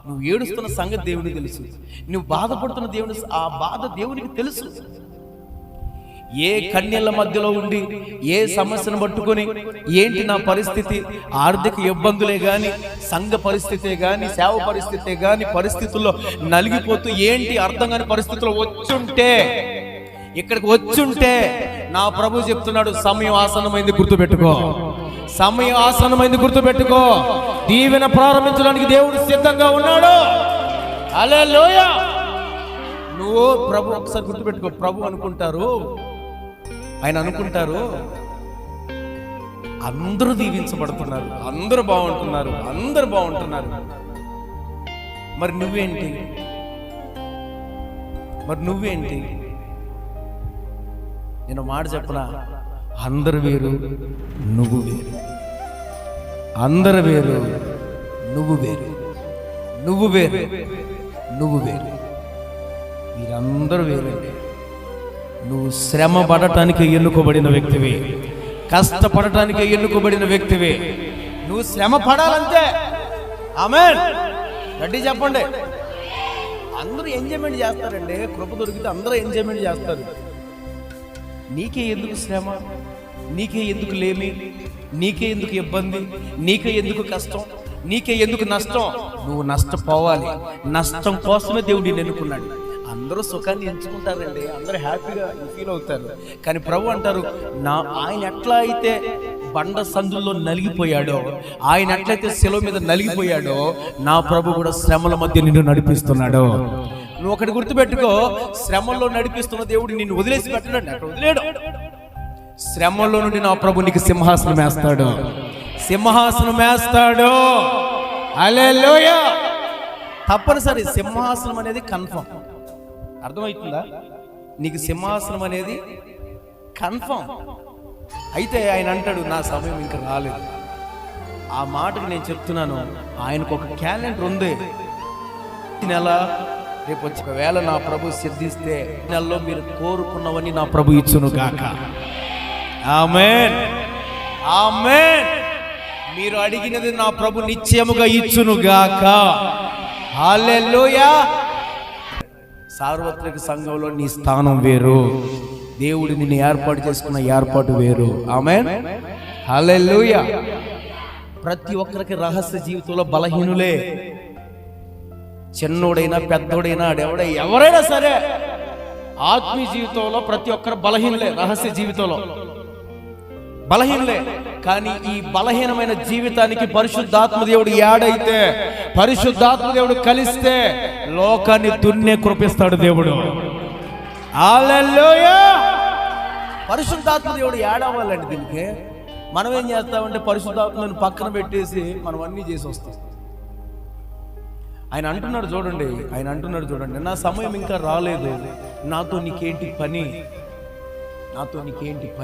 నువ్వు ఏడుస్తున్న సంగతి దేవునికి తెలుసు, నువ్వు బాధపడుతున్న దేవుని ఆ బాధ దేవునికి తెలుసు. ఏ కన్యల మధ్యలో ఉండి ఏ సమస్యను పట్టుకొని ఏంటి నా పరిస్థితి, ఆర్థిక ఇబ్బందులే గాని, సంఘ పరిస్థితే గాని, సేవ పరిస్థితే గాని, పరిస్థితుల్లో నలిగిపోతూ ఏంటి అర్థం కాని పరిస్థితుల్లో వచ్చుంటే, ఇక్కడికి వచ్చుంటే నా ప్రభు చెప్తున్నాడు, సమయం ఆసన్నమైంది, గుర్తుపెట్టుకో. సమయం ఆసన్నమైంది, గుర్తుపెట్టుకో. దీవెన ప్రారంభించడానికి దేవుడు సిద్ధంగా ఉన్నాడు. హల్లెలూయా. నువ్వు ప్రభు ఒకసారి గుర్తుపెట్టుకో. ప్రభు అనుకుంటారు, ఆయన అనుకుంటారు అందరూ దీవించబడుతున్నారు, అందరూ బాగుంటున్నారు, అందరూ బాగుంటున్నారు. మరి నువ్వేంటి? నేను మాట చెప్పనా, అందరు వేరు నువ్వు వేరు, అందరు వేరు నువ్వు వేరు, నువ్వు వేరు నువ్వు వేరు, మీరందరూ వేరండి. నువ్వు శ్రమ పడటానికి ఎన్నుకోబడిన వ్యక్తివి, కష్టపడటానికి ఎన్నుకోబడిన వ్యక్తివి. నువ్వు శ్రమ పడాలంతే. ఆమేన్. గట్టి చెప్పండి. అందరూ ఎంజాయ్మెంట్ చేస్తారండి, కృప దొరికితే అందరూ ఎంజాయ్మెంట్ చేస్తారు. నీకే ఎందుకు శ్రమ, నీకే ఎందుకు లేమి, నీకే ఎందుకు ఇబ్బంది, నీకే ఎందుకు కష్టం, నీకే ఎందుకు నష్టం? నువ్వు నష్టపోవాలి. నష్టం కోసమే దేవుడు నిన్ను ఎన్నుకున్నాడు. అందరూ సుఖాన్ని ఎంచుకుంటారండి, అందరూ హ్యాపీగా ఫీల్ అవుతారు. కానీ ప్రభు అంటారు, ఆయన ఎట్లా అయితే బండ సందుల్లో నలిగిపోయాడో, ఆయన ఎట్లయితే శిలువ మీద నలిగిపోయాడో, నా ప్రభు కూడా శ్రమల మధ్య నిన్ను నడిపిస్తున్నాడు. నువ్వు ఒకటి గుర్తుపెట్టుకో, శ్రమల్లో నడిపిస్తున్న దేవుడు నిన్ను వదిలేసి పెట్టాడు, అక్కడ వదిలేడు. శ్రమల్లో నుండి నా ప్రభు నీకు సింహాసనం వేస్తాడు, సింహాసనం వేస్తాడు. హల్లెలూయా. తప్పనిసరి సింహాసనం అనేది కన్ఫర్మ్. అర్థమవుతుందా? నీకు సింహాసనం అనేది కన్ఫర్మ్. అయితే ఆయన అంటాడు, నా సమయం ఇంకా రాలేదు. ఆ మాటకు నేను చెప్తున్నాను, ఆయనకు ఒక క్యాలెండర్ ఉంది. ఈ నెల రేపు వచ్చి ఒకవేళ నా ప్రభు సిద్ధిస్తే నెలలో మీరు కోరుకున్నవని నా ప్రభు ఇచ్చును గాక. ఆమేన్, ఆమేన్. మీరు అడిగినది నా ప్రభు నిశ్చయముగా ఇచ్చును గాక. హల్లెలూయా. సార్వత్రిక సంఘంలో నీ స్థానం వేరు, దేవుడు నిన్ను ఏర్పాటు చేసుకున్న ఏర్పాటు వేరు. ఆమేన్, హల్లెలూయా. ప్రతి ఒక్కరికి రహస్య జీవితంలో బలహీనులే. చిన్నోడైనా పెద్దోడైనా ఎవరైనా సరే ఆత్మీయ జీవితంలో ప్రతి ఒక్కరు బలహీనులే. రహస్య జీవితంలో బలహీనులే. కానీ ఈ బలహీనమైన జీవితానికి పరిశుద్ధాత్మ దేవుడు యాడైతే, పరిశుద్ధాత్మ దేవుడు కలిస్తే లోకాన్ని దున్నే కృపిస్తాడు దేవుడు. హల్లెలూయా. పరిశుద్ధాత్మ దేవుడు యాడవ్వాలండి. దీనికి మనం ఏం చేస్తామంటే పరిశుద్ధాత్మను పక్కన పెట్టేసి మనం అన్నీ చేసి వస్తాం. ఆయన అంటున్నాడు చూడండి, నా సమయం ఇంకా రాలేదు, నాతో నీకేంటి పని, నాతో నీకేంటి పని.